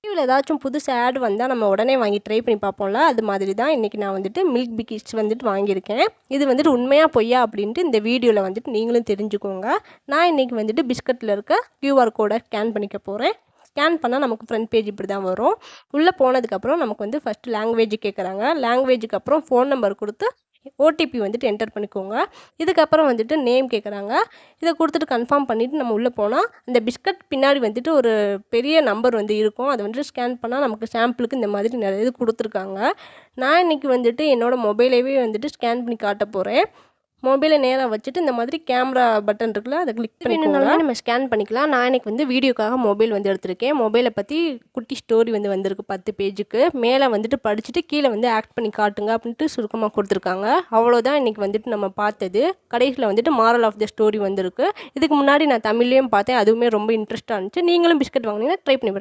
டிவியில் ஏதாச்சும் புதுசு ஆட் வந்தால் நம்ம உடனே வாங்கி ட்ரை பண்ணி பார்ப்போம்ல, அது மாதிரி தான் இன்றைக்கி நான் வந்துட்டு மில்க் பிக்கிஸ் வந்துட்டு வாங்கியிருக்கேன். இது வந்துட்டு உண்மையா பொய்யா அப்படின்ட்டு இந்த வீடியோவில் வந்துட்டு நீங்களும் தெரிஞ்சுக்கோங்க. நான் இன்றைக்கி வந்துட்டு பிஸ்கட்டில் இருக்க கியூஆர் கோடை ஸ்கேன் பண்ணிக்க போகிறேன். ஸ்கேன் பண்ணால் நமக்கு ஃப்ரண்ட் பேஜ் இப்படி தான் வரும். உள்ளே போனதுக்கப்புறம் நமக்கு வந்து ஃபஸ்ட்டு லாங்குவேஜ் கேட்குறாங்க. லாங்குவேஜுக்கு அப்புறம் ஃபோன் நம்பர் கொடுத்து ஓடிபி வந்துட்டு என்டர் பண்ணிக்கோங்க. இதுக்கப்புறம் வந்துட்டு நேம் கேட்குறாங்க. இதை கொடுத்துட்டு கன்ஃபார்ம் பண்ணிவிட்டு நம்ம உள்ளே போனால் அந்த பிஸ்கட் பின்னாடி வந்துட்டு ஒரு பெரிய நம்பர் வந்து இருக்கும். அதை வந்துட்டு ஸ்கேன் பண்ணால் நமக்கு சாம்பிளுக்கு இந்த மாதிரி நிறைய இது கொடுத்துருக்காங்க. நான் இன்றைக்கி வந்துட்டு என்னோடய மொபைலையே வந்துட்டு ஸ்கேன் பண்ணி காட்ட போகிறேன். மொபைலை நேராக வச்சுட்டு இந்த மாதிரி கேமரா பட்டன் இருக்குல்ல, அதை கிளிக் பண்ணிக்கோங்க. நம்ம ஸ்கேன் பண்ணிக்கலாம். நான் இன்றைக்கி வந்து வீடியோக்காக மொபைல் வந்து எடுத்திருக்கேன். மொபைலை பற்றி குட்டி ஸ்டோரி வந்து வந்திருக்கு 10 பேஜுக்கு. மேலே வந்துட்டு படிச்சுட்டு கீழே வந்து ஆக்ட் பண்ணி காட்டுங்க அப்படின்ட்டு சுருக்கமாக கொடுத்துருக்காங்க. அவ்வளோதான் இன்றைக்கி வந்துட்டு நம்ம பார்த்தது. கடைசியில் வந்துட்டு மாரல் ஆஃப் த ஸ்டோரி வந்திருக்கு. இதுக்கு முன்னாடி நான் தமிழ்லேயும் பார்த்தேன். அதுவுமே ரொம்ப இன்ட்ரெஸ்ட்டாக இருந்துச்சு. நீங்களும் பிஸ்கட் வாங்கினீங்கன்னா ட்ரை பண்ணி பாருங்க.